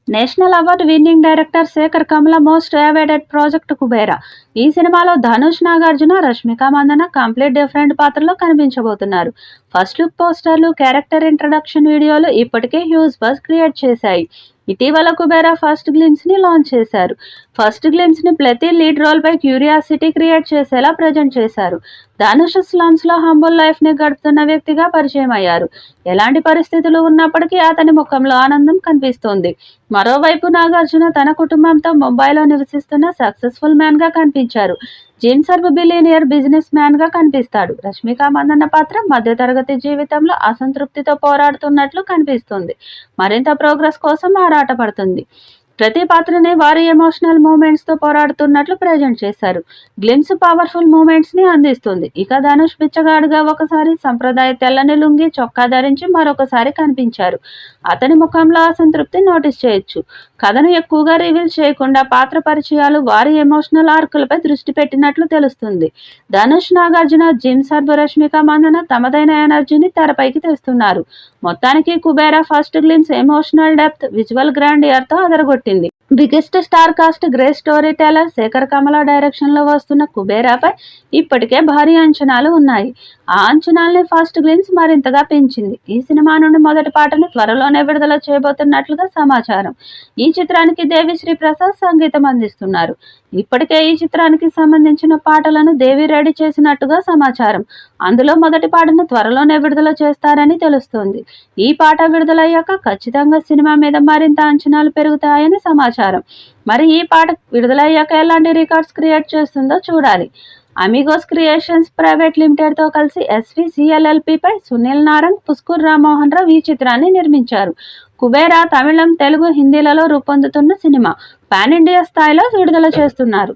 National award winning director Sekhar Kammula most awaited project Kubera. ఈ సినిమాలో Dhanush, Nagarjuna, Rashmika Mandanna complete different పాత్రలో కనిపించబోతున్నారు. ఫస్ట్ లుక్ పోస్టర్లు, క్యారెక్టర్ ఇంట్రడక్షన్ వీడియోలు ఇప్పటికే హ్యూజ్ బజ్ క్రియేట్ చేశాయి. ఇటీవల కుబేరా ఫస్ట్ గ్లిమ్స్ ని లాంచ్ చేశారు. ఫస్ట్ గ్లిమ్స్ ని ప్రతి లీడ్ రోల్ పై క్యూరియాసిటీ క్రియేట్ చేసేలా ప్రజెంట్ చేశారు. ధనుష్ స్లమ్స్ లో హంబుల్ లైఫ్ ని గడుపుతున్న వ్యక్తిగా పరిచయం అయ్యారు. ఎలాంటి పరిస్థితులు ఉన్నప్పటికీ అతని ముఖంలో ఆనందం కనిపిస్తోంది. మరోవైపు నాగార్జున తన కుటుంబంతో ముంబైలో నివసిస్తున్న సక్సెస్ఫుల్ మ్యాన్ గా కనిపించారు. Gym serve billionaire business man గా కనిపిస్తాడు. రష్మిక మందన్న పాత్ర మధ్యతరగతి జీవితంలో అసంతృప్తితో పోరాడుతున్నట్లు కనిపిస్తుంది. మరింత ప్రోగ్రెస్ కోసం ఆరాటపడుతుంది. ప్రతి పాత్రని వారి ఎమోషనల్ మూమెంట్స్ తో పోరాడుతున్నట్లు ప్రజెంట్ చేశారు. గ్లిమ్స్ పవర్ఫుల్ మూమెంట్స్ ని అందిస్తుంది. ఇక ధనుష్ బిచ్చగాడుగా ఒకసారి సంప్రదాయ తెల్లని లుంగి చొక్కా ధరించి మరొకసారి కనిపించారు. అతని ముఖంలో అసంతృప్తి నోటీస్ చేయొచ్చు. కథను ఎక్కువగా రివీల్ చేయకుండా పాత్ర పరిచయాలు, వారి ఎమోషనల్ ఆర్కులపై దృష్టి పెట్టినట్లు తెలుస్తుంది. ధనుష్, నాగార్జున, జిమ్ సర్బ్, రష్మిక మందన తమదైన ఎనర్జీని తెరపైకి తెస్తున్నారు. మొత్తానికి Kubera first glimpse emotional depth, visual grandeur తో అదరగొట్టింది. Biggest star cast, great storyteller Sekhar Kammula direction లో వస్తున్న కుబేరాపై ఇప్పటికే భారీ అంచనాలు ఉన్నాయి. ఆ అంచనాల్ని ఫస్ట్ గ్లిమ్స్ మరింతగా పెంచింది. ఈ సినిమా నుండి మొదటి పాటను త్వరలోనే విడుదల చేయబోతున్నట్లుగా సమాచారం. ఈ చిత్రానికి దేవిశ్రీ ప్రసాద్ సంగీతం అందిస్తున్నారు. ఇప్పటికే ఈ చిత్రానికి సంబంధించిన పాటలను దేవి రెడీ చేసినట్టుగా సమాచారం. అందులో మొదటి పాటను త్వరలోనే విడుదల చేస్తారని తెలుస్తోంది. ఈ పాట విడుదలయ్యాక ఖచ్చితంగా సినిమా మీద మరింత అంచనాలు పెరుగుతాయని సమాచారం. మరి ఈ పాట విడుదలయ్యాక ఎలాంటి రికార్డ్స్ క్రియేట్ చేస్తుందో చూడాలి. అమిగోస్ క్రియేషన్స్ ప్రైవేట్ లిమిటెడ్ తో కలిసి SVCLLP పై సునీల్ నారంగ్, పుష్కర్ రామ్మోహన్ రావు ఈ చిత్రాన్ని నిర్మించారు. కుబేరా తమిళం, తెలుగు, హిందీలలో రూపొందుతున్న సినిమా పాన్ ఇండియా స్థాయిలో విడుదల చేస్తున్నారు.